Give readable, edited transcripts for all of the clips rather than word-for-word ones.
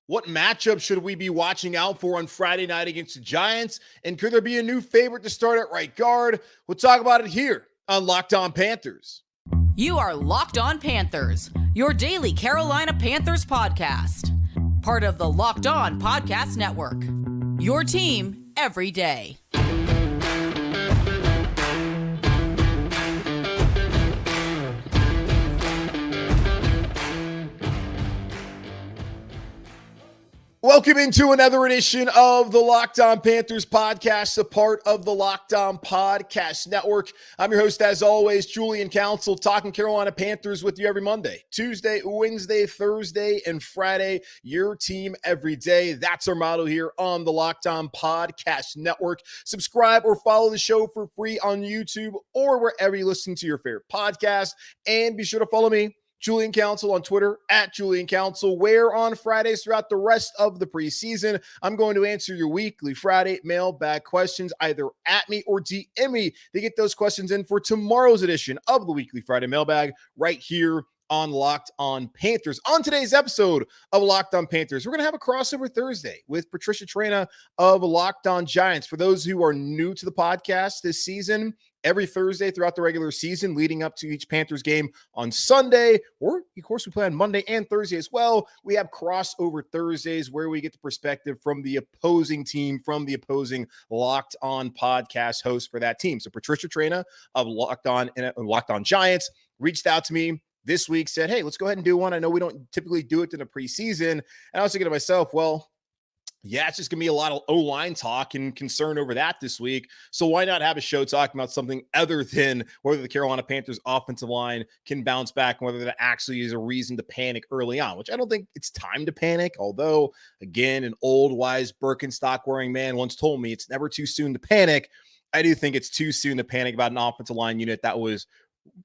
What matchup should we be watching out for on Friday night against the Giants? And could there be a new favorite to start at right guard? We'll talk about it here on Locked On Panthers. You are Locked On Panthers, your daily Carolina Panthers podcast. Part of the Locked On Podcast Network. Your team every day. Welcome into another edition of the Locked On Panthers podcast, a part of the Locked On Podcast Network. I'm your host, as always, Julian Council, talking Carolina Panthers with you every Monday, Tuesday, Wednesday, Thursday, and Friday. Your team every day. That's our motto here on the Locked On Podcast Network. Subscribe or follow the show for free on YouTube or wherever you listen to your favorite podcast. And be sure to follow me, Julian Council, on Twitter at Julian Council, where on Fridays throughout the rest of the preseason, I'm going to answer your weekly Friday mailbag questions either at me or DM me to get those questions in for tomorrow's edition of the weekly Friday mailbag right here on Locked On Panthers. On today's episode of Locked On Panthers, we're going to have a crossover Thursday with Patricia Traina of Locked On Giants. For those who are new to the podcast this season, every Thursday throughout the regular season leading up to each Panthers game on Sunday, or of course we play on Monday and Thursday as well, we have crossover Thursdays where we get the perspective from the opposing team, from the opposing Locked On podcast host for that team. So Patricia Traina of Locked On Giants reached out to me this week, said, hey, let's go ahead and do one. I know we don't typically do it in the preseason. And I was thinking to myself, well, yeah, it's just going to be a lot of O-line talk and concern over that this week. So why not have a show talking about something other than whether the Carolina Panthers offensive line can bounce back and whether that actually is a reason to panic early on, which I don't think it's time to panic. Although, again, an old, wise Birkenstock-wearing man once told me it's never too soon to panic. I do think it's too soon to panic about an offensive line unit that was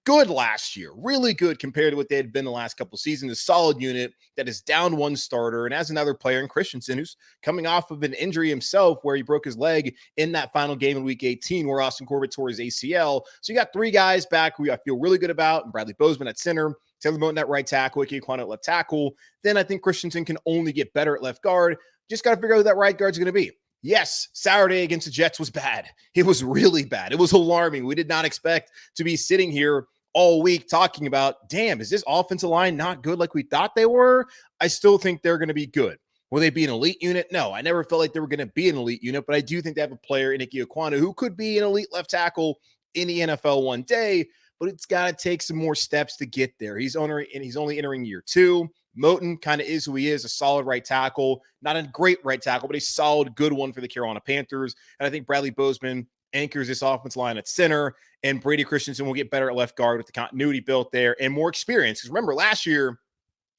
good last year, really good compared to what they had been the last couple of seasons. A solid unit that is down one starter and has another player in Christensen who's coming off of an injury himself where he broke his leg in that final game in week 18 where Austin Corbett tore his ACL. So you got three guys back who I feel really good about, and Bradley Bozeman at center, Taylor Moton at right tackle, Ike Ekwonu at left tackle. Then I think Christensen can only get better at left guard. Just got to figure out who that right guard's going to be. Yes, Saturday against the Jets was bad. It was really bad. It was alarming. We did not expect to be sitting here all week talking about, damn, is this offensive line not good like we thought they were? I still think they're going to be good. Will they be an elite unit? No, I never felt like they were going to be an elite unit, but I do think they have a player in Ike Ekwonu who could be an elite left tackle in the NFL one day, but it's got to take some more steps to get there. He's only entering year two. Moton kind of is who he is, a solid right tackle, not a great right tackle, but a solid, good one for the Carolina Panthers. And I think Bradley Bozeman anchors this offensive line at center, and Brady Christensen will get better at left guard with the continuity built there and more experience. Because remember, last year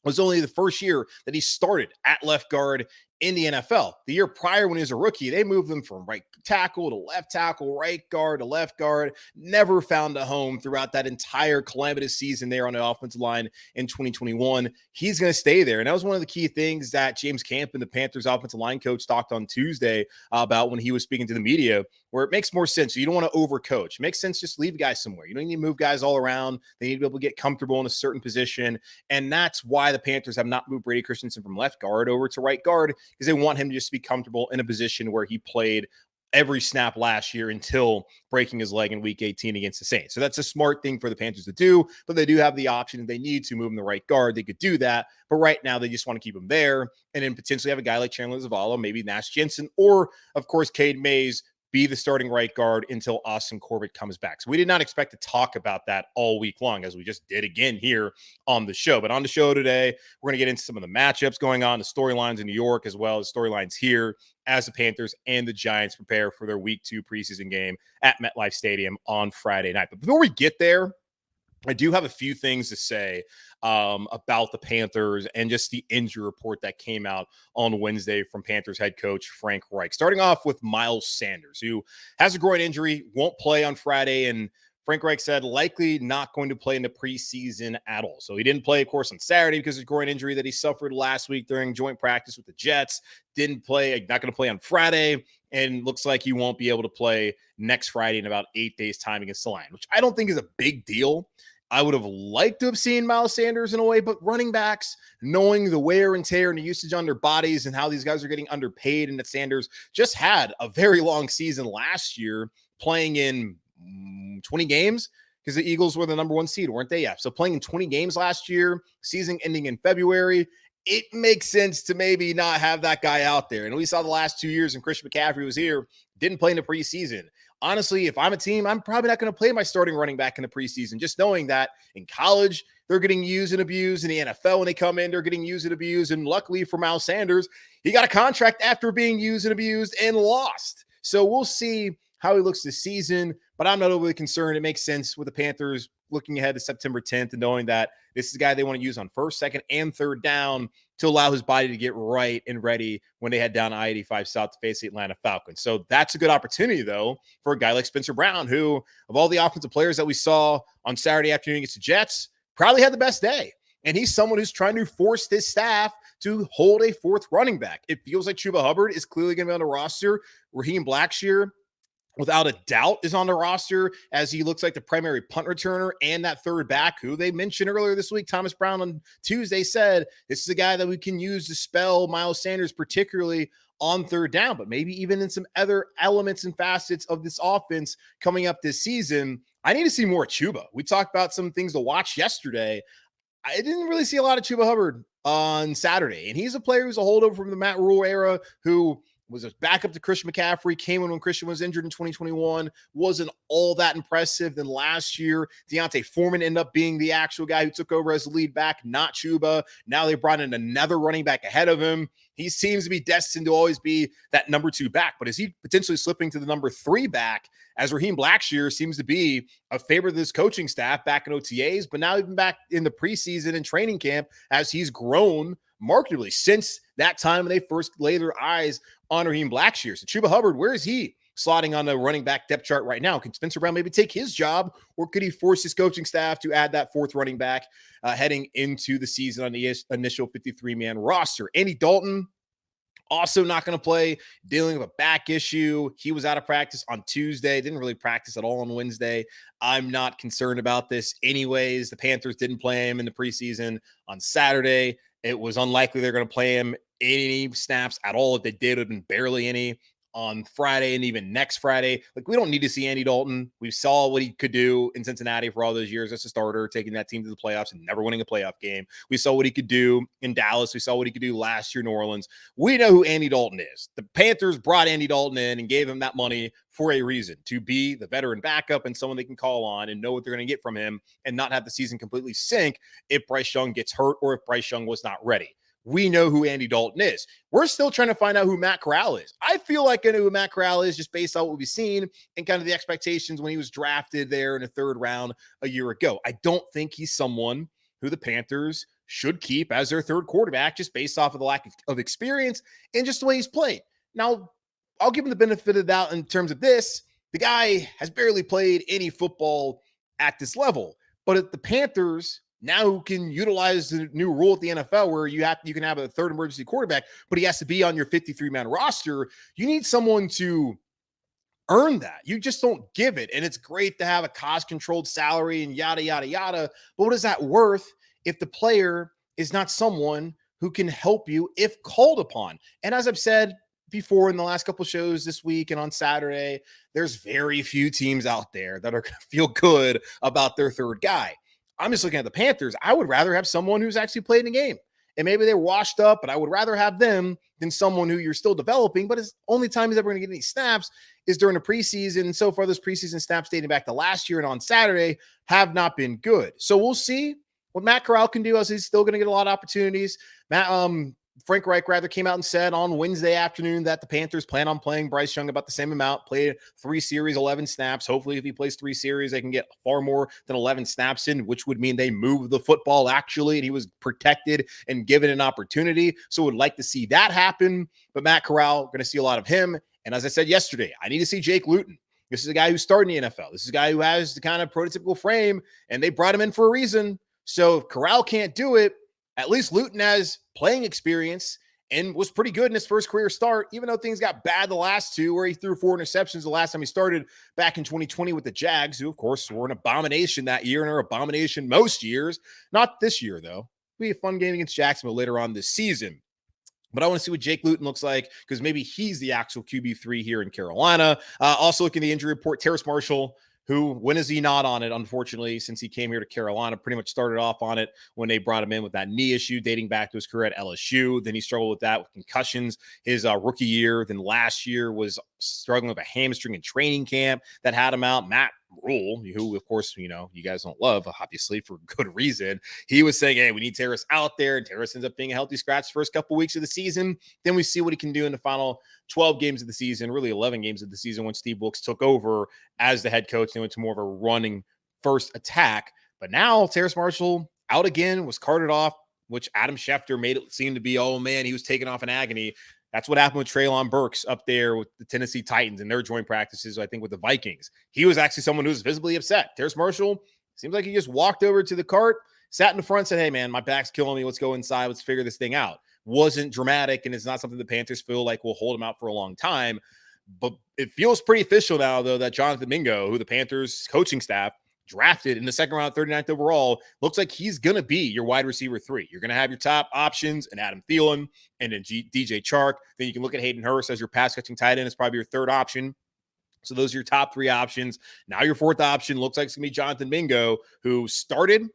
was only the first year that he started at left guard in the NFL. The year prior when he was a rookie, they moved him from right tackle to left tackle, right guard to left guard, never found a home throughout that entire calamitous season there on the offensive line in 2021. He's going to stay there. And that was one of the key things that James Campen, the Panthers offensive line coach, talked on Tuesday about when he was speaking to the media, where it makes more sense. You don't want to overcoach. It makes sense just leave guys somewhere. You don't need to move guys all around. They need to be able to get comfortable in a certain position. And that's why the Panthers have not moved Brady Christensen from left guard over to right guard, because they want him to just be comfortable in a position where he played every snap last year until breaking his leg in week 18 against the Saints. So that's a smart thing for the Panthers to do, but they do have the option if they need to move him to right guard. They could do that, but right now they just want to keep him there and then potentially have a guy like Chandler Zavala, maybe Nash Jensen, or of course, Cade Mays be the starting right guard until Austin Corbett comes back. So we did not expect to talk about that all week long, as we just did again here on the show. But on the show today, we're going to get into some of the matchups going on, the storylines in New York, as well as storylines here as the Panthers and the Giants prepare for their week 2 preseason game at MetLife Stadium on Friday night. But before we get there, I do have a few things to say about the Panthers and just the injury report that came out on Wednesday from Panthers head coach Frank Reich. Starting off with Miles Sanders, who has a groin injury, won't play on Friday, and Frank Reich said likely not going to play in the preseason at all. So he didn't play, of course, on Saturday because of the groin injury that he suffered last week during joint practice with the Jets. Didn't play, not going to play on Friday, and looks like he won't be able to play next Friday in about 8 days' time against the Lions, which I don't think is a big deal. I would have liked to have seen Miles Sanders in a way, but running backs, knowing the wear and tear and the usage on their bodies and how these guys are getting underpaid, and that Sanders just had a very long season last year playing in 20 games because the Eagles were the number 1 seed, weren't they? Yeah. So playing in 20 games last year, season ending in February, it makes sense to maybe not have that guy out there. And we saw the last 2 years, and Christian McCaffrey was here, didn't play in the preseason. Honestly, if I'm a team, I'm probably not going to play my starting running back in the preseason, just knowing that in college, they're getting used and abused. In the NFL, when they come in, they're getting used and abused. And luckily for Miles Sanders, he got a contract after being used and abused and lost. So we'll see how he looks this season, but I'm not overly concerned. It makes sense with the Panthers looking ahead to September 10th and knowing that this is the guy they want to use on first, second, and third down to allow his body to get right and ready when they head down I-85 South to face the Atlanta Falcons. So that's a good opportunity, though, for a guy like Spencer Brown, who, of all the offensive players that we saw on Saturday afternoon against the Jets, probably had the best day. And he's someone who's trying to force this staff to hold a fourth running back. It feels like Chuba Hubbard is clearly going to be on the roster. Raheem Blackshear, without a doubt, is on the roster as he looks like the primary punt returner and that third back who they mentioned earlier this week. Thomas Brown on Tuesday said this is a guy that we can use to spell Miles Sanders, particularly on third down, but maybe even in some other elements and facets of this offense coming up this season. I need to see more Chuba. We talked about some things to watch yesterday. I didn't really see a lot of Chuba Hubbard on Saturday, and he's a player who's a holdover from the Matt Rule era who was a backup to Christian McCaffrey, came in when Christian was injured in 2021, wasn't all that impressive. Then last year, Deontay Foreman ended up being the actual guy who took over as the lead back, not Chuba. Now they brought in another running back ahead of him. He seems to be destined to always be that number 2 back, but is he potentially slipping to the number 3 back as Raheem Blackshear seems to be a favorite of this coaching staff back in OTAs, but now even back in the preseason and training camp as he's grown markedly since that time when they first laid their eyes on Raheem Blackshear. So Chuba Hubbard, where is he slotting on the running back depth chart right now? Can Spencer Brown maybe take his job, or could he force his coaching staff to add that fourth running back heading into the season on the initial 53-man roster? Andy Dalton, also not going to play, dealing with a back issue. He was out of practice on Tuesday, didn't really practice at all on Wednesday. I'm not concerned about this anyways. The Panthers didn't play him in the preseason on Saturday. It was unlikely they're going to play him any snaps at all. If they did, it would have been barely any on Friday and even next Friday. Like, we don't need to see Andy Dalton. We saw what he could do in Cincinnati for all those years as a starter, taking that team to the playoffs and never winning a playoff game. We saw what he could do in Dallas. We saw what he could do last year in New Orleans. We know who Andy Dalton is. The Panthers brought Andy Dalton in and gave him that money for a reason, to be the veteran backup and someone they can call on and know what they're going to get from him and not have the season completely sink if Bryce Young gets hurt or if Bryce Young was not ready. We know who Andy Dalton is. We're still trying to find out who Matt Corral is. I feel like I know who Matt Corral is just based on what we've seen and kind of the expectations when he was drafted there in the third round a year ago. I don't think he's someone who the Panthers should keep as their third quarterback just based off of the lack of experience and just the way he's played. Now, I'll give him the benefit of the doubt in terms of this. The guy has barely played any football at this level, but if the Panthers now can utilize the new rule at the NFL where you can have a third emergency quarterback, but he has to be on your 53-man roster. You need someone to earn that. You just don't give it. And it's great to have a cost-controlled salary and yada, yada, yada. But what is that worth if the player is not someone who can help you if called upon? And as I've said before in the last couple shows this week and on Saturday, there's very few teams out there that are going to feel good about their third guy. I'm just looking at the Panthers. I would rather have someone who's actually played in a game. And maybe they're washed up, but I would rather have them than someone who you're still developing. But his only time he's ever going to get any snaps is during the preseason. And so far, those preseason snaps dating back to last year and on Saturday have not been good. So we'll see what Matt Corral can do, as he's still going to get a lot of opportunities. Frank Reich rather came out and said on Wednesday afternoon that the Panthers plan on playing Bryce Young about the same amount, played 3 series, 11 snaps. Hopefully, if he plays 3 series, they can get far more than 11 snaps in, which would mean they move the football actually, and he was protected and given an opportunity. So would like to see that happen. But Matt Corral, going to see a lot of him. And as I said yesterday, I need to see Jake Luton. This is a guy who's starting the NFL. This is a guy who has the kind of prototypical frame, and they brought him in for a reason. So if Corral can't do it, at least Luton has playing experience and was pretty good in his first career start, even though things got bad the last two, where he threw 4 interceptions the last time he started back in 2020 with the Jags, who, of course, were an abomination that year and are an abomination most years. Not this year, though. It'll be a fun game against Jacksonville later on this season. But I want to see what Jake Luton looks like, because maybe he's the actual QB3 here in Carolina. Also looking at the injury report, Terrace Marshall, who, when is he not on it, unfortunately, since he came here to Carolina, pretty much started off on it when they brought him in with that knee issue dating back to his career at LSU. Then he struggled with that with concussions his rookie year. Then last year was struggling with a hamstring in training camp that had him out. Matt Rule, who, of course, you guys don't love, obviously, for good reason. He was saying, hey, we need Terrace out there, and Terrace ends up being a healthy scratch the first couple weeks of the season. Then we see what he can do in the final 12 games of the season, really 11 games of the season, when Steve Wilks took over as the head coach. They went to more of a running first attack. But now Terrace Marshall out again, was carted off, which Adam Schefter made it seem to be, oh man, he was taken off in agony. That's what happened with Treylon Burks up there with the Tennessee Titans and their joint practices, I think, with the Vikings. He was actually someone who was visibly upset. Terrace Marshall seems like he just walked over to the cart, sat in the front, said, hey, man, my back's killing me. Let's go inside. Let's figure this thing out. Wasn't dramatic, and it's not something the Panthers feel like will hold him out for a long time. But it feels pretty official now, though, that Jonathan Mingo, who the Panthers coaching staff drafted in the second round, 39th overall, looks like he's going to be your wide receiver 3. You're going to have your top options and Adam Thielen and then DJ Chark. Then you can look at Hayden Hurst as your pass catching tight end. It's probably your third option. So those are your top 3 options. Now your fourth option looks like it's going to be Jonathan Mingo, who started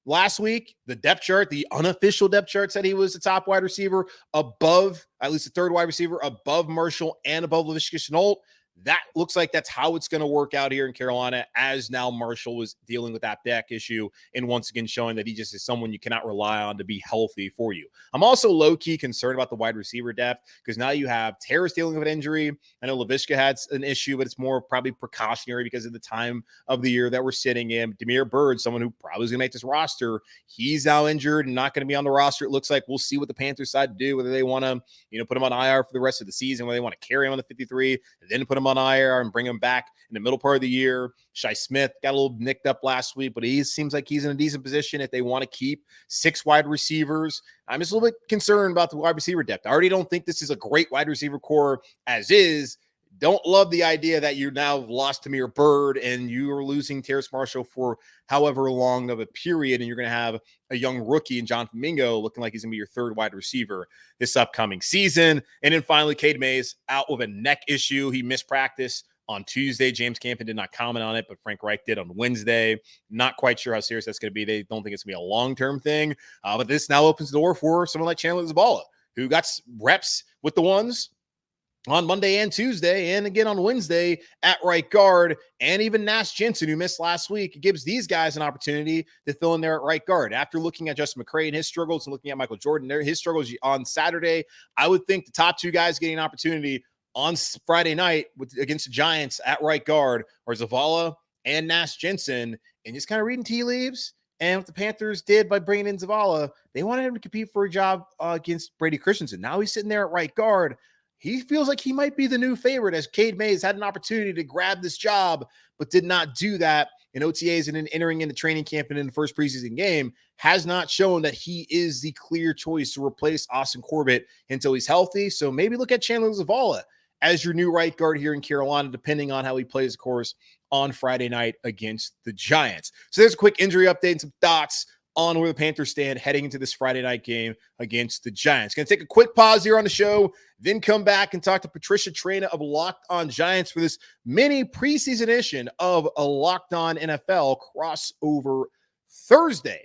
last week. The depth chart, the unofficial depth chart, said he was the top wide receiver above, at least the third wide receiver, above Marshall and above Laviska Shenault. That looks like that's how it's going to work out here in Carolina, as now Marshall was dealing with that back issue and once again showing that he just is someone you cannot rely on to be healthy for you. I'm also low-key concerned about the wide receiver depth, because now you have Terrace dealing with an injury. I know Laviska had an issue, but it's more probably precautionary because of the time of the year that we're sitting in. Damiere Byrd, someone who probably is going to make this roster, he's now injured and not going to be on the roster. It looks like we'll see what the Panthers decide to do, whether they want to, put him on IR for the rest of the season, whether they want to carry him on the 53 and then put him on IR and bring him back in the middle part of the year. Shai Smith got a little nicked up last week, but he seems like he's in a decent position if they want to keep 6 wide receivers. I'm just a little bit concerned about the wide receiver depth. I already don't think this is a great wide receiver core as is. Don't love the idea that you now lost Damiere Byrd and you are losing Terrace Marshall for however long of a period, and you're going to have a young rookie in Jonathan Mingo looking like he's going to be your third wide receiver this upcoming season. And then finally, Cade Mays out with a neck issue. He missed practice on Tuesday. James Campen did not comment on it, but Frank Reich did on Wednesday. Not quite sure how serious that's going to be. They don't think it's going to be a long-term thing, but this now opens the door for someone like Chandler Zavala, who got reps with the ones on Monday and Tuesday, and again on Wednesday at right guard, and even Nash Jensen, who missed last week. It gives these guys an opportunity to fill in there at right guard. After looking at Justin McCray and his struggles and looking at Michael Jordan, his struggles on Saturday, I would think the top 2 guys getting an opportunity on Friday night against the Giants at right guard are Zavala and Nash Jensen. And just kind of reading tea leaves, and what the Panthers did by bringing in Zavala, they wanted him to compete for a job against Brady Christensen. Now he's sitting there at right guard. He feels like he might be the new favorite, as Cade Mays had an opportunity to grab this job, but did not do that in OTAs and in entering into training camp and in the first preseason game. Has not shown that he is the clear choice to replace Austin Corbett until he's healthy. So maybe look at Chandler Zavala as your new right guard here in Carolina, depending on how he plays, of course, on Friday night against the Giants. So there's a quick injury update and some thoughts on where the Panthers stand heading into this Friday night game against the Giants. Going to take a quick pause here on the show, then come back and talk to Patricia Traina of Locked On Giants for this mini preseason edition of a Locked On NFL crossover Thursday.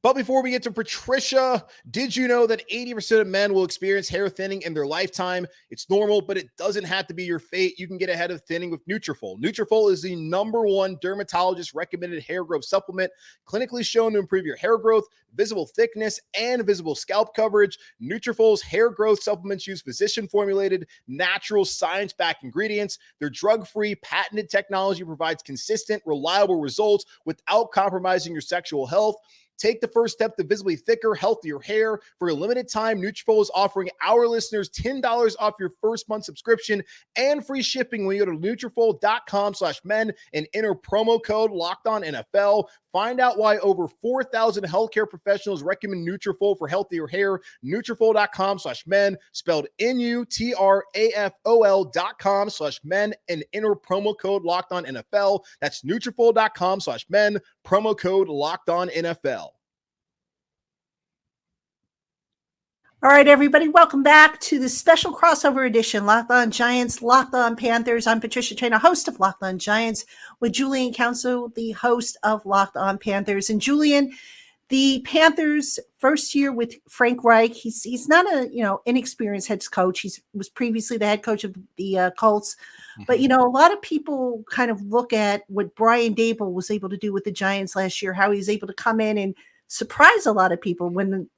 But before we get to Patricia, did you know that 80% of men will experience hair thinning in their lifetime? It's normal, but it doesn't have to be your fate. You can get ahead of thinning with Nutrafol. Nutrafol is the #1 dermatologist-recommended hair growth supplement, clinically shown to improve your hair growth, visible thickness, and visible scalp coverage. Nutrafol's hair growth supplements use physician-formulated, natural, science-backed ingredients. Their drug-free, patented technology provides consistent, reliable results without compromising your sexual health. Take the first step to visibly thicker, healthier hair. For a limited time, Nutrafol is offering our listeners $10 off your first month subscription and free shipping when you go to Nutrafol.com/men and enter promo code LOCKEDONNFL. Find out why over 4,000 healthcare professionals recommend Nutrafol for healthier hair. Nutrafol.com/men, spelled Nutrafol.com/men, and enter promo code LOCKEDONNFL. That's Nutrafol.com/men, promo code LOCKEDONNFL. All right, everybody, welcome back to the special crossover edition, Locked On Giants, Locked On Panthers. I'm Patricia Traina, host of Locked On Giants, with Julian Council, the host of Locked On Panthers. And Julian, the Panthers' first year with Frank Reich, he's not a inexperienced head coach. He was previously the head coach of the Colts. But, a lot of people kind of look at what Brian Daboll was able to do with the Giants last year, how he was able to come in and surprise a lot of people when,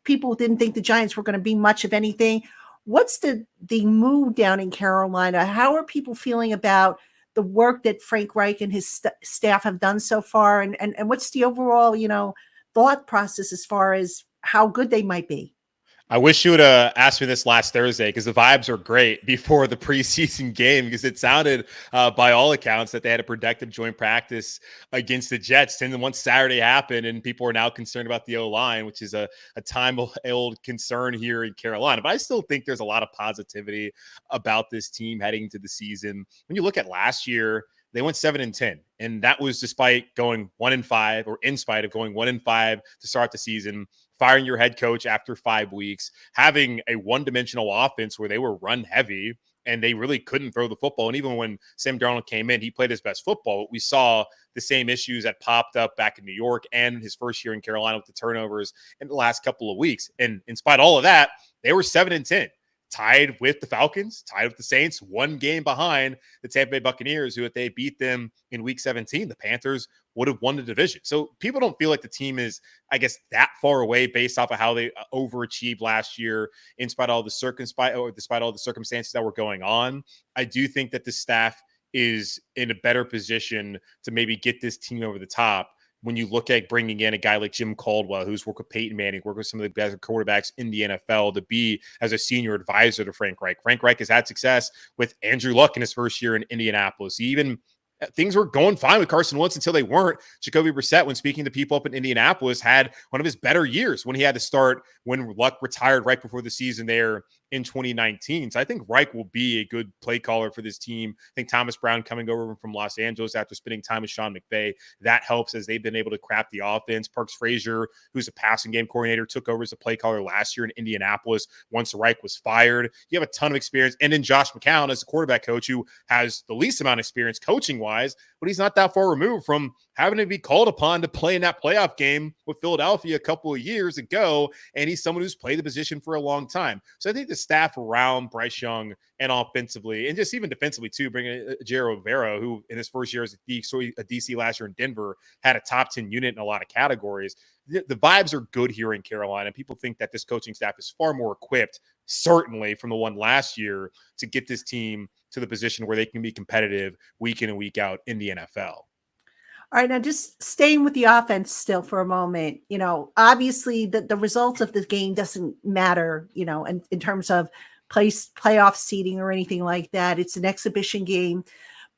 people didn't think the Giants were going to be much of anything. What's the mood down in Carolina? How are people feeling about the work that Frank Reich and his staff have done so far? And what's the overall, thought process as far as how good they might be? I wish you would have asked me this last Thursday, because the vibes were great before the preseason game, because it sounded, by all accounts, that they had a productive joint practice against the Jets. And then once Saturday happened, and people are now concerned about the O-line, which is a time-old concern here in Carolina. But I still think there's a lot of positivity about this team heading into the season. When you look at last year, they went 7-10, and that was despite going 1-5, or in spite of going 1-5 to start the season, firing your head coach after 5 weeks, having a one-dimensional offense where they were run heavy and they really couldn't throw the football. And even when Sam Darnold came in, he played his best football. We saw the same issues that popped up back in New York and his first year in Carolina with the turnovers in the last couple of weeks. And in spite of all of that, they were 7-10. Tied with the Falcons, tied with the Saints, one game behind the Tampa Bay Buccaneers, who, if they beat them in week 17, the Panthers would have won the division. So people don't feel like the team is, I guess, that far away based off of how they overachieved last year, despite all the circumstances that were going on. I do think that the staff is in a better position to maybe get this team over the top when you look at bringing in a guy like Jim Caldwell, who's worked with Peyton Manning, worked with some of the better quarterbacks in the NFL, to be as a senior advisor to Frank Reich. Frank Reich has had success with Andrew Luck in his first year in Indianapolis. Things were going fine with Carson Wentz until they weren't. Jacoby Brissett, when speaking to people up in Indianapolis, had one of his better years when he had to start when Luck retired right before the season there in 2019. So I think Reich will be a good play caller for this team. I think Thomas Brown coming over from Los Angeles after spending time with Sean McVay, that helps as they've been able to craft the offense. Parks Frazier, who's a passing game coordinator, took over as a play caller last year in Indianapolis once Reich was fired. You have a ton of experience. And then Josh McCown as a quarterback coach, who has the least amount of experience coaching-wise, but he's not that far removed from having to be called upon to play in that playoff game with Philadelphia a couple of years ago, and he's someone who's played the position for a long time. So I think the staff around Bryce Young, and offensively, and just even defensively too, bringing Jairo Rivera, who in his first year as a DC last year in Denver had a top 10 unit in a lot of categories. The vibes are good here in Carolina. People think that this coaching staff is far more equipped, certainly from the one last year, to get this team to the position where they can be competitive week in and week out in the NFL. All right, now just staying with the offense still for a moment, obviously the results of the game doesn't matter, in terms of playoff seeding or anything like that. It's an exhibition game.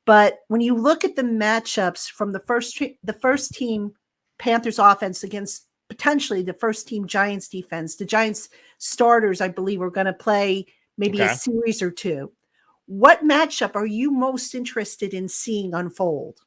But when you look at the matchups from the first team Panthers offense against potentially the first team Giants defense, the Giants starters, I believe, are going to play maybe a series or two. What matchup are you most interested in seeing unfold?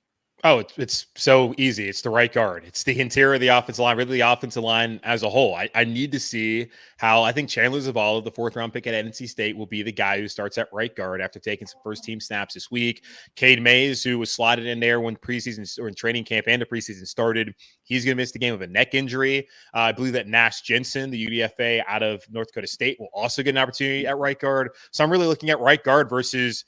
Oh, it's so easy. It's the right guard. It's the interior of the offensive line, really the offensive line as a whole. I need to see how I think Chandler Zavala, the 4th-round pick at NC State, will be the guy who starts at right guard after taking some first-team snaps this week. Cade Mays, who was slotted in there when preseason or in training camp and the preseason started, he's going to miss the game with a neck injury. I believe that Nash Jensen, the UDFA out of North Dakota State, will also get an opportunity at right guard. So I'm really looking at right guard versus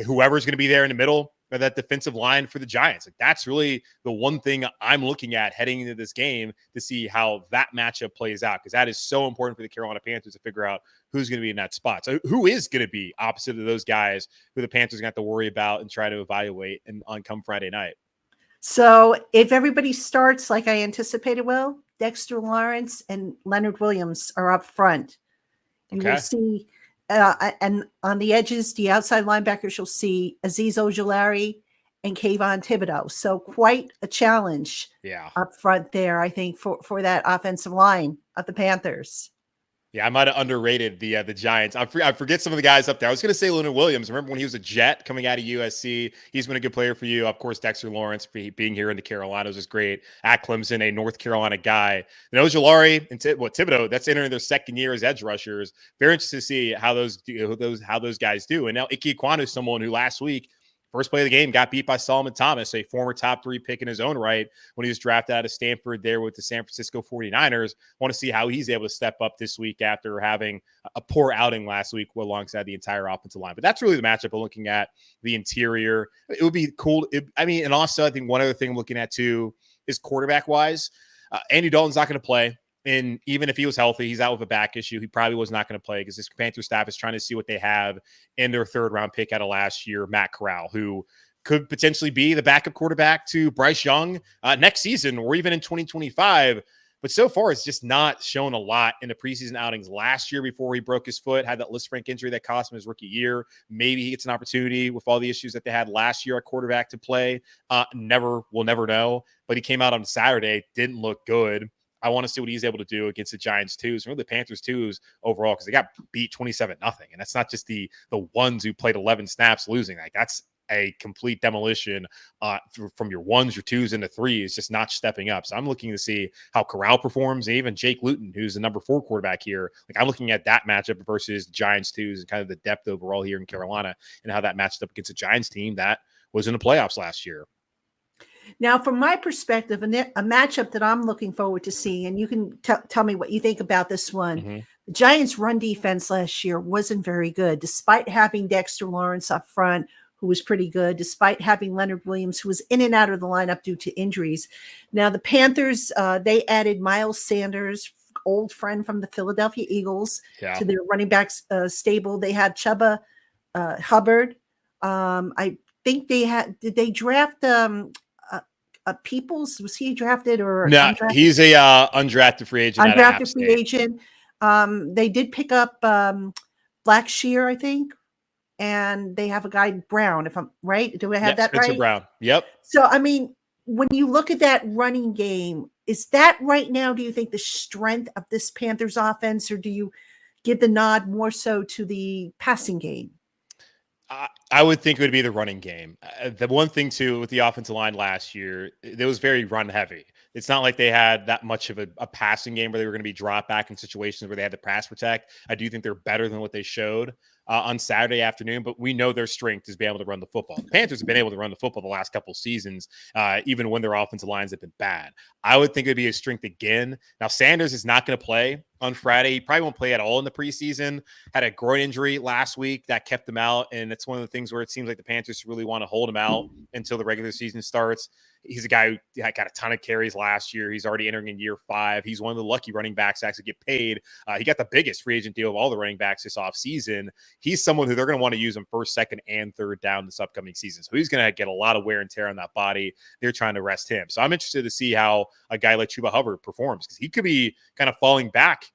whoever's going to be there in the middle, or that defensive line for the Giants. Like, that's really the one thing I'm looking at heading into this game to see how that matchup plays out, because that is so important for the Carolina Panthers to figure out who's going to be in that spot. So who is going to be opposite of those guys who the Panthers are going to have to worry about and try to evaluate on come Friday night? So if everybody starts like I anticipated, Dexter Lawrence and Leonard Williams are up front. You will see and on the edges, the outside linebackers, you'll see Azeez Ojulari and Kayvon Thibodeau. So quite a challenge up front there, I think, for that offensive line of the Panthers. Yeah, I might have underrated the Giants. I forget some of the guys up there. I was going to say Leonard Williams. Remember when he was a Jet coming out of USC? He's been a good player for you. Of course, Dexter Lawrence being here in the Carolinas is great. At Clemson, a North Carolina guy. And Ojulari and Thibodeau, that's entering their second year as edge rushers. Very interested to see how those guys do. And now Ike Ekwonu is someone who last week, first play of the game, got beat by Solomon Thomas, a former top 3 pick in his own right when he was drafted out of Stanford there with the San Francisco 49ers. Want to see how he's able to step up this week after having a poor outing last week alongside the entire offensive line. But that's really the matchup of looking at the interior. It would be cool. And also I think one other thing I'm looking at too is quarterback-wise. Andy Dalton's not going to play. And even if he was healthy, he's out with a back issue. He probably was not going to play because this Panther staff is trying to see what they have in their 3rd-round pick out of last year, Matt Corral, who could potentially be the backup quarterback to Bryce Young next season or even in 2025. But so far, it's just not shown a lot in the preseason outings last year before he broke his foot, had that Lisfranc injury that cost him his rookie year. Maybe he gets an opportunity with all the issues that they had last year at quarterback to play. We'll never know. But he came out on Saturday, didn't look good. I want to see what he's able to do against the Giants twos, really the Panthers twos overall, because they got beat 27-0. And that's not just the ones who played 11 snaps losing. Like that's a complete demolition from your ones, your twos, and the threes, just not stepping up. So I'm looking to see how Corral performs, and even Jake Luton, who's the number 4 quarterback here. Like I'm looking at that matchup versus the Giants twos and kind of the depth overall here in Carolina and how that matched up against a Giants team that was in the playoffs last year. Now, from my perspective, a matchup that I'm looking forward to seeing, and you can tell me what you think about this one. Mm-hmm. The Giants' run defense last year wasn't very good, despite having Dexter Lawrence up front, who was pretty good, despite having Leonard Williams, who was in and out of the lineup due to injuries. Now, the Panthers, they added Miles Sanders, old friend from the Philadelphia Eagles, to their running backs stable. They had Chuba Hubbard. I think did they draft Peoples? Was he drafted or no? Undrafted? He's a undrafted free agent. Undrafted free agent. They did pick up Blackshear, I think, and they have a guy Brown. If I'm right, do I have that Spencer right? Brown. Yep. So I mean, when you look at that running game, is that right now? Do you think the strength of this Panthers offense, or do you give the nod more so to the passing game? I would think it would be the running game. The one thing, too, with the offensive line last year, it was very run heavy. It's not like they had that much of a passing game where they were going to be dropped back in situations where they had to pass protect. I do think they're better than what they showed on Saturday afternoon, but we know their strength is being able to run the football. The Panthers have been able to run the football the last couple of seasons, even when their offensive lines have been bad. I would think it would be a strength again. Now, Sanders is not going to play on Friday. He probably won't play at all in the preseason. Had a groin injury last week that kept him out, and it's one of the things where it seems like the Panthers really want to hold him out until the regular season starts. He's a guy who got a ton of carries last year. He's already entering in year 5. He's one of the lucky running backs to actually get paid. He got the biggest free agent deal of all the running backs this offseason. He's someone who they're going to want to use him first, second, and third down this upcoming season. So he's going to get a lot of wear and tear on that body. They're trying to rest him. So I'm interested to see how a guy like Chuba Hubbard performs, because he could be kind of falling back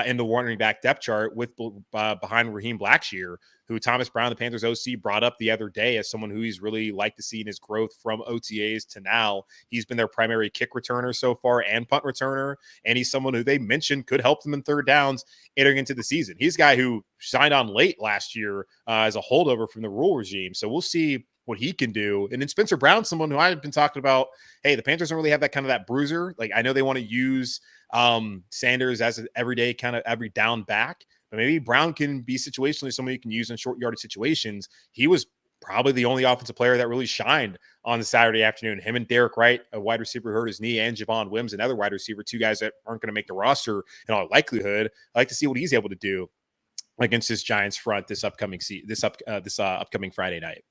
in the running back depth chart with behind Raheem Blackshear, who Thomas Brown, the Panthers OC, brought up the other day as someone who he's really liked to see in his growth from OTAs to now. He's been their primary kick returner so far and punt returner, and he's someone who they mentioned could help them in third downs entering into the season. He's a guy who signed on late last year as a holdover from the rule regime, so we'll see what he can do. And then Spencer Brown, someone who I've been talking about, hey, the Panthers don't really have that kind of that bruiser. Like, I know they want to use Sanders as an everyday kind of every down back, but maybe Brown can be situationally someone you can use in short yardage situations. He was probably the only offensive player that really shined on the Saturday afternoon. Him and Derek Wright, a wide receiver, hurt his knee, and Javon Wims, another wide receiver, 2 guys that aren't going to make the roster in all likelihood. I like to see what he's able to do against this Giants front this upcoming upcoming Friday night.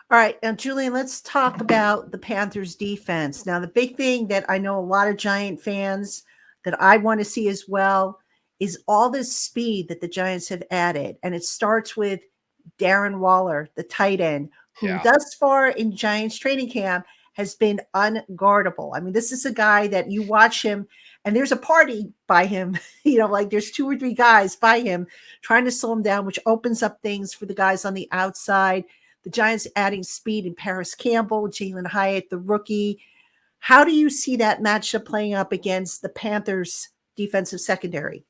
All right. Now, Julian, let's talk about the Panthers defense. Now, the big thing that I know a lot of Giant fans that I want to see as well is all this speed that the Giants have added. And it starts with Darren Waller, the tight end, who thus far in Giants training camp has been unguardable. I mean, this is a guy that you watch him and there's a party by him, like there's 2 or 3 guys by him trying to slow him down, which opens up things for the guys on the outside. The Giants adding speed in Paris Campbell, Jalen Hyatt, the rookie. How do you see that matchup playing up against the Panthers defensive secondary?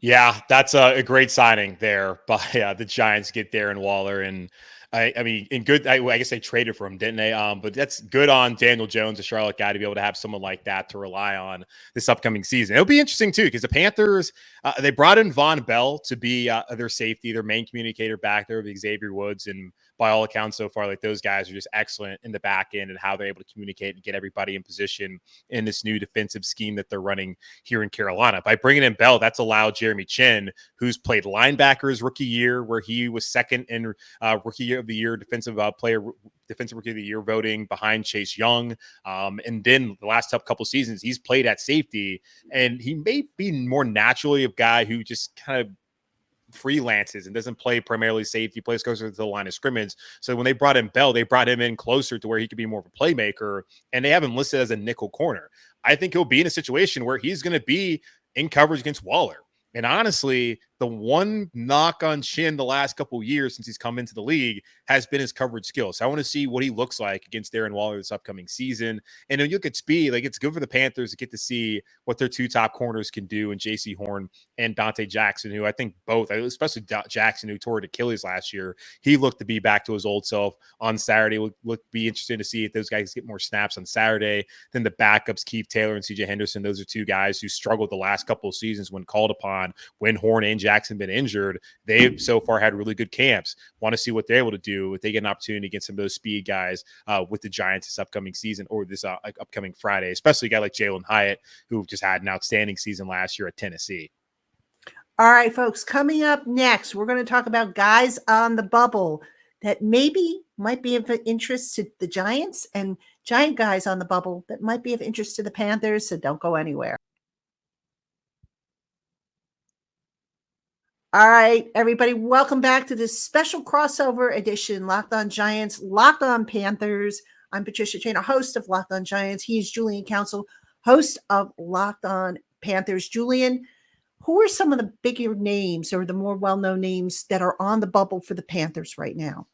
Yeah, that's a great signing there by the Giants. Get Darren Waller, and I mean, in good. I guess they traded for him, didn't they? But that's good on Daniel Jones, a Charlotte guy, to be able to have someone like that to rely on this upcoming season. It'll be interesting too, because the Panthers they brought in Von Bell to be their safety, their main communicator back there with Xavier Woods, and by all accounts so far, like those guys are just excellent in the back end and how they're able to communicate and get everybody in position in this new defensive scheme that they're running here in Carolina. By bringing in Bell, that's allowed Jeremy Chin, who's played linebacker his rookie year, where he was second in rookie of the year, defensive rookie of the year voting behind Chase Young. And then the last couple seasons, he's played at safety, and he may be more naturally a guy who just kind of freelances and doesn't play primarily safety, plays closer to the line of scrimmage. So when they brought in Bell, they brought him in closer to where he could be more of a playmaker, and they have him listed as a nickel corner. I think he'll be in a situation where he's going to be in coverage against Waller. And honestly, the one knock on Chin the last couple of years since he's come into the league has been his coverage skills. So I want to see what he looks like against Darren Waller this upcoming season. And when you look at speed, like it's good for the Panthers to get to see what their two top corners can do, and J.C. Horn and Dante Jackson, who I think both, especially Jackson, who tore Achilles last year, he looked to be back to his old self on Saturday. Would be interesting to see if those guys get more snaps on Saturday. Then the backups, Keith Taylor and C.J. Henderson, those are two guys who struggled the last couple of seasons when called upon. When Horn and Jackson been injured, they've so far had really good camps. Want to see what they're able to do if they get an opportunity against some of those speed guys with the Giants this upcoming season, or this upcoming Friday, especially a guy like Jalen Hyatt, who just had an outstanding season last year at Tennessee. All right, folks, coming up next, we're going to talk about guys on the bubble that maybe might be of interest to the Giants, and Giant guys on the bubble that might be of interest to the Panthers, so don't go anywhere. All right, everybody, welcome back to this special crossover edition, Locked On Giants, Locked On Panthers. I'm Patricia Traina, host of Locked On Giants. He is Julian Council, host of Locked On Panthers. Julian, who are some of the bigger names or the more well-known names that are on the bubble for the Panthers right now?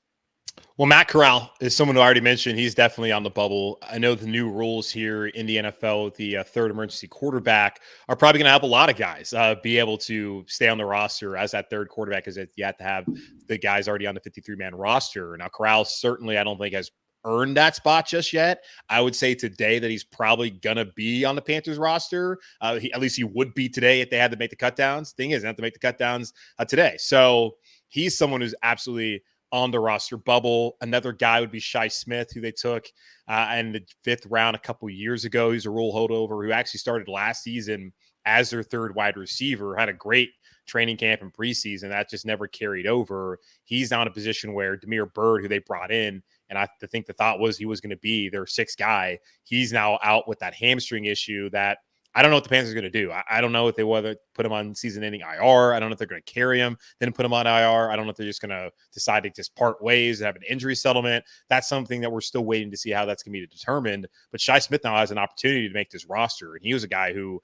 Well, Matt Corral is someone who I already mentioned. He's definitely on the bubble. I know the new rules here in the NFL with the third emergency quarterback are probably going to help a lot of guys be able to stay on the roster as that third quarterback, because you have to have the guys already on the 53-man roster. Now, Corral certainly, I don't think, has earned that spot just yet. I would say today that he's probably going to be on the Panthers roster. At least he would be today if they had to make the cutdowns. Thing is, they have to make the cutdowns today. So he's someone who's absolutely on the roster bubble. Another guy would be Shi Smith, who they took in the 5th round a couple years ago. He's a rule holdover who actually started last season as their third wide receiver, had a great training camp and preseason. That just never carried over. He's now in a position where Damiere Byrd, who they brought in, and I think the thought was he was going to be their 6th guy, he's now out with that hamstring issue that I don't know what the Panthers are going to do. I don't know if they whether put him on season-ending IR. I don't know if they're going to carry him, then put him on IR. I don't know if they're just going to decide to just part ways and have an injury settlement. That's something that we're still waiting to see how that's going to be determined. But Shi Smith now has an opportunity to make this roster, and he was a guy who,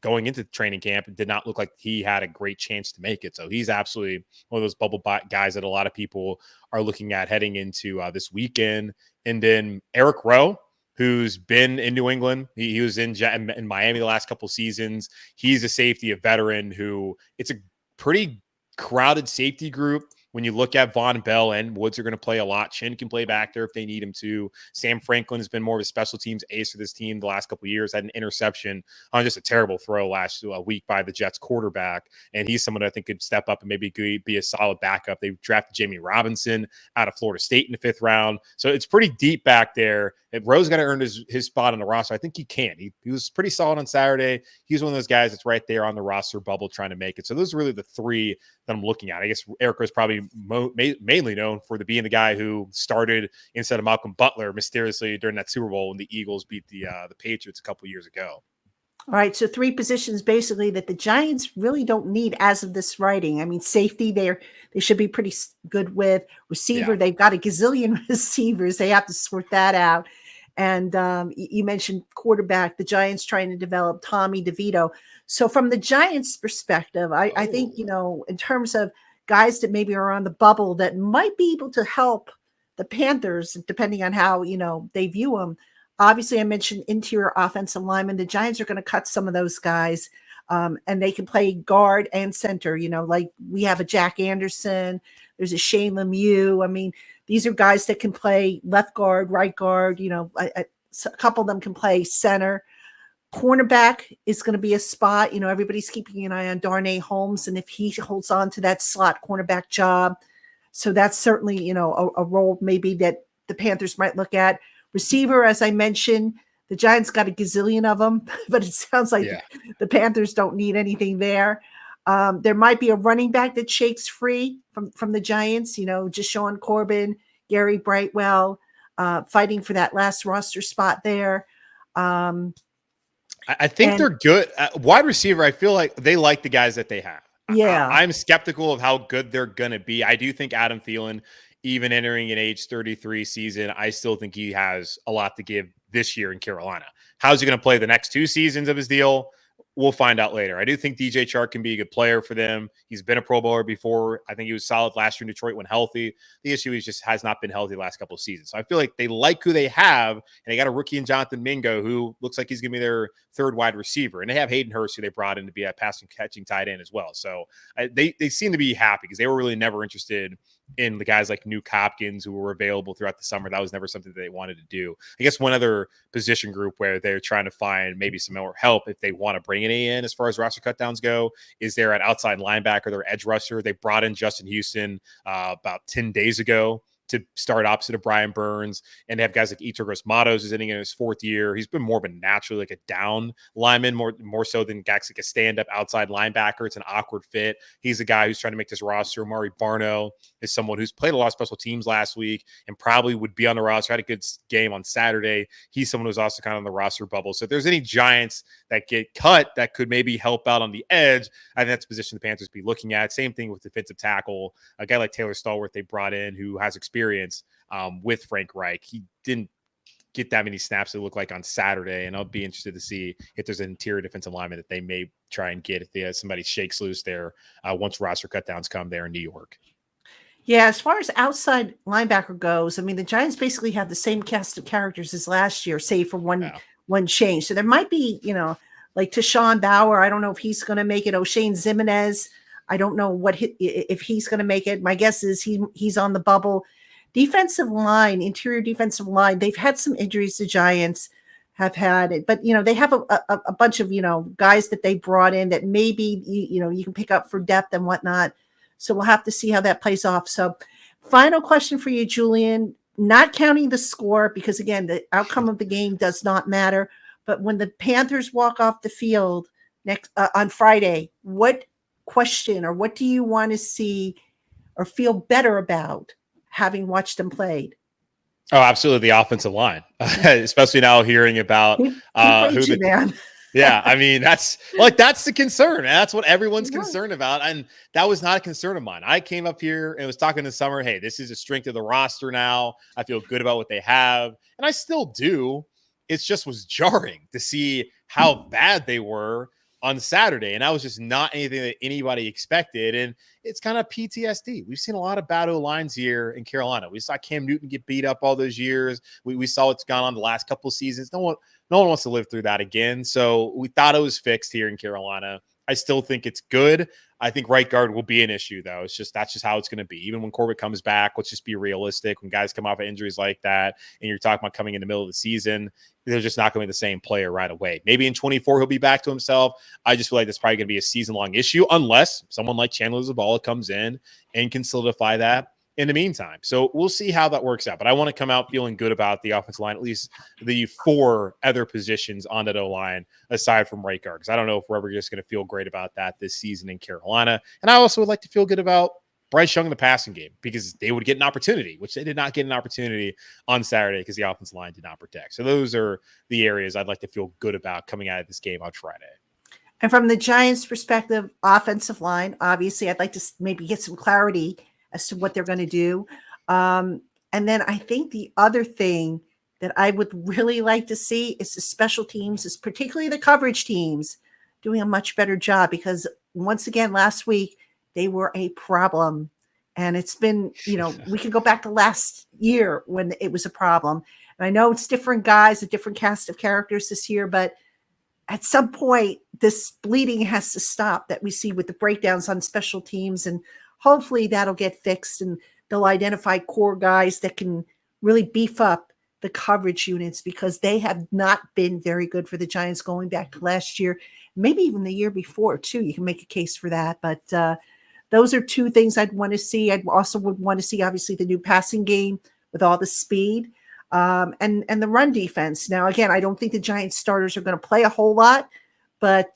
going into training camp, did not look like he had a great chance to make it. So he's absolutely one of those bubble guys that a lot of people are looking at heading into this weekend. And then Eric Rowe, who's been in New England. He was in Miami the last couple seasons. He's a safety, a veteran who it's a pretty crowded safety group. When you look at Von Bell and Woods are going to play a lot. Chin can play back there if they need him to. Sam Franklin has been more of a special teams ace for this team the last couple of years. Had an interception on just a terrible throw last week by the Jets quarterback. And he's someone I think could step up and maybe be a solid backup. They drafted Jamie Robinson out of Florida State in the 5th round. So it's pretty deep back there. If Rowe's going to earn his spot on the roster, I think he can. He was pretty solid on Saturday. He's one of those guys that's right there on the roster bubble trying to make it. So those are really the 3 that I'm looking at. I guess Eric was probably mainly known for being the guy who started instead of Malcolm Butler mysteriously during that Super Bowl when the Eagles beat the Patriots a couple years ago. All right, so 3 positions basically that the Giants really don't need as of this writing. I mean, safety, they should be pretty good with. Receiver, They've got a gazillion receivers. They have to sort that out. And you mentioned quarterback, the Giants trying to develop Tommy DeVito. So from the Giants' perspective, I think, in terms of guys that maybe are on the bubble that might be able to help the Panthers, depending on how, they view them. Obviously, I mentioned interior offensive linemen. The Giants are going to cut some of those guys, and they can play guard and center. Like we have a Jack Anderson. There's a Shane Lemieux. I mean, these are guys that can play left guard, right guard. A couple of them can play center. Cornerback is going to be a spot. Everybody's keeping an eye on Darnay Holmes, and if he holds on to that slot cornerback job, so that's certainly a role maybe that the Panthers might look at. Receiver, as I mentioned, the Giants got a gazillion of them, but it sounds like the Panthers don't need anything there. There might be a running back that shakes free from the Giants, just Sean Corbin, Gary Brightwell, fighting for that last roster spot there. I think they're good. Wide receiver, I feel like they like the guys that they have. Yeah. I'm skeptical of how good they're going to be. I do think Adam Thielen, even entering an age 33 season, I still think he has a lot to give this year in Carolina. How's he going to play the next 2 seasons of his deal? We'll find out later. I do think DJ Chark can be a good player for them. He's been a Pro Bowler before. I think he was solid last year in Detroit when healthy. The issue is just has not been healthy the last couple of seasons. So I feel like they like who they have, and they got a rookie in Jonathan Mingo who looks like he's going to be their third wide receiver. And they have Hayden Hurst who they brought in to be a passing catching tight end as well. So they seem to be happy because they were really never interested in the guys like Nuke Hopkins who were available throughout the summer. That was never something that they wanted to do. I guess one other position group where they're trying to find maybe some more help if they want to bring any in as far as roster cutdowns go is they're at outside linebacker, their edge rusher. They brought in Justin Houston about 10 days ago to start opposite of Brian Burns, and they have guys like Eter Gross-Matos is in his 4th year. He's been more of a naturally like a down lineman, more so than guys like a stand-up outside linebacker. It's an awkward fit. He's a guy who's trying to make this roster. Amari Barno is someone who's played a lot of special teams last week and probably would be on the roster. Had a good game on Saturday. He's someone who's also kind of on the roster bubble. So if there's any Giants that get cut that could maybe help out on the edge, I think that's a position the Panthers be looking at. Same thing with defensive tackle. A guy like Taylor Stallworth they brought in who has experience with Frank Reich. He didn't get that many snaps it looked like on Saturday, and I'll be interested to see if there's an interior defensive lineman that they may try and get if somebody shakes loose there once roster cutdowns come there in New York. Yeah, as far as outside linebacker goes, I mean, the Giants basically have the same cast of characters as last year, save for one change. So there might be, like Tashawn Bauer. I don't know if he's going to make it. O'Shane Zimenez, I don't know if he's going to make it. My guess is he's on the bubble. Defensive line, interior defensive line, they've had some injuries. The Giants have had it, but they have a bunch of guys that they brought in that maybe you can pick up for depth and whatnot. So we'll have to see how that plays off. So, final question for you, Julian. Not counting the score because again, the outcome of the game does not matter. But when the Panthers walk off the field next on Friday, what question or what do you want to see or feel better about having watched them played? Oh, absolutely. The offensive line, especially now hearing about who the Yeah, I mean, that's the concern. That's what everyone's concerned about. And that was not a concern of mine. I came up here and was talking this summer, hey, this is a strength of the roster now. I feel good about what they have. And I still do. It just was jarring to see how bad they were on Saturday. And that was just not anything that anybody expected. And it's kind of PTSD. We've seen a lot of bad O-lines here in Carolina. We saw Cam Newton get beat up all those years. We saw what's gone on the last couple of seasons. No one wants to live through that again. So we thought it was fixed here in Carolina. I still think it's good. I think right guard will be an issue, though. That's just how it's going to be. Even when Corbett comes back, let's just be realistic. When guys come off of injuries like that, and you're talking about coming in the middle of the season, they're just not going to be the same player right away. Maybe in 24 he'll be back to himself. I just feel like that's probably going to be a season-long issue unless someone like Chandler Zavala comes in and can solidify that in the meantime. So we'll see how that works out. But I want to come out feeling good about the offensive line, at least the 4 other positions on that O-line aside from right guard, because I don't know if we're ever just going to feel great about that this season in Carolina. And I also would like to feel good about Bryce Young in the passing game because they would get an opportunity, which they did not get an opportunity on Saturday because the offensive line did not protect. So those are the areas I'd like to feel good about coming out of this game on Friday. And from the Giants' perspective, offensive line, obviously, I'd like to maybe get some clarity as to what they're going to do. And then I think the other thing that I would really like to see is the special teams, is particularly the coverage teams, doing a much better job because once again, last week, they were a problem. And it's been, we can go back to last year when it was a problem. And I know it's different guys, a different cast of characters this year, but at some point, this bleeding has to stop that we see with the breakdowns on special teams. And hopefully that'll get fixed and they'll identify core guys that can really beef up the coverage units, because they have not been very good for the Giants going back to last year, maybe even the year before too. You can make a case for that. But those are two things I'd want to see. I also would want to see, obviously, the new passing game with all the speed and the run defense. Now, again, I don't think the Giants starters are going to play a whole lot, but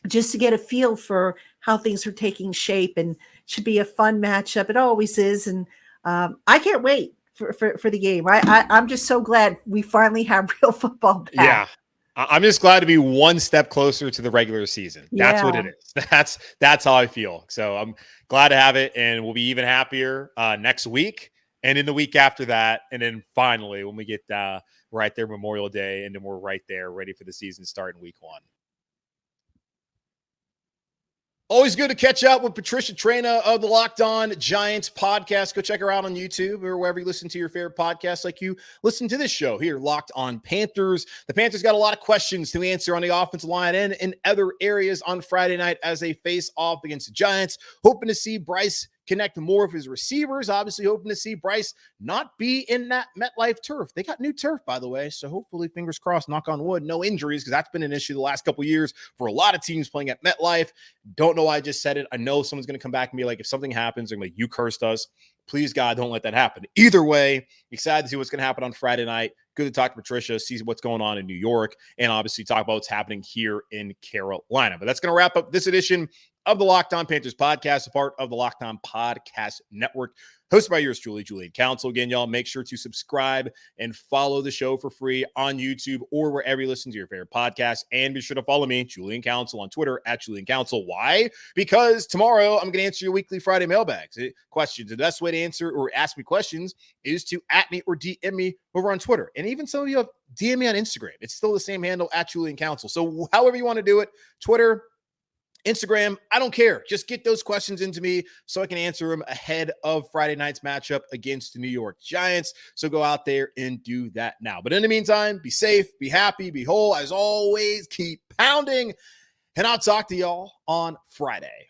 just to get a feel for how things are taking shape, and should be a fun matchup. It always is. And I can't wait for the game. I'm just so glad we finally have real football back. Yeah. I'm just glad to be one step closer to the regular season. That's what it is. That's how I feel. So I'm glad to have it, and we'll be even happier next week and in the week after that. And then finally, when we get right there Memorial Day, and then we're right there ready for the season start in week 1. Always good to catch up with Patricia Traina of the Locked On Giants podcast. Go check her out on YouTube or wherever you listen to your favorite podcasts, like you listen to this show here, Locked On Panthers. The Panthers got a lot of questions to answer on the offensive line and in other areas on Friday night as they face off against the Giants. Hoping to see Bryce connect more of his receivers. Obviously hoping to see Bryce not be in that MetLife turf. They got new turf, by the way, so hopefully, fingers crossed, knock on wood, no injuries, because that's been an issue the last couple of years for a lot of teams playing at MetLife. Don't know why I just said it. I know someone's going to come back and be like, if something happens, they're going to be like, you cursed us. Please, God, don't let that happen. Either way, excited to see what's going to happen on Friday night. Good to talk to Patricia, see what's going on in New York, and obviously talk about what's happening here in Carolina. But that's going to wrap up this edition of the Locked On Panthers podcast, a part of the Locked On Podcast Network, hosted by yours truly, Julian Council. Again, y'all, make sure to subscribe and follow the show for free on YouTube or wherever you listen to your favorite podcast. And be sure to follow me, Julian Council, on Twitter at Julian Council. Why? Because tomorrow I'm going to answer your weekly Friday mailbags questions. The best way to answer or ask me questions is to @ me or DM me over on Twitter. And even some of you have DM me on Instagram. It's still the same handle, at Julian Council. So however you want to do it, Twitter, Instagram, I don't care. Just get those questions into me so I can answer them ahead of Friday night's matchup against the New York Giants. So go out there and do that now. But in the meantime, be safe, be happy, be whole. As always, keep pounding. And I'll talk to y'all on Friday.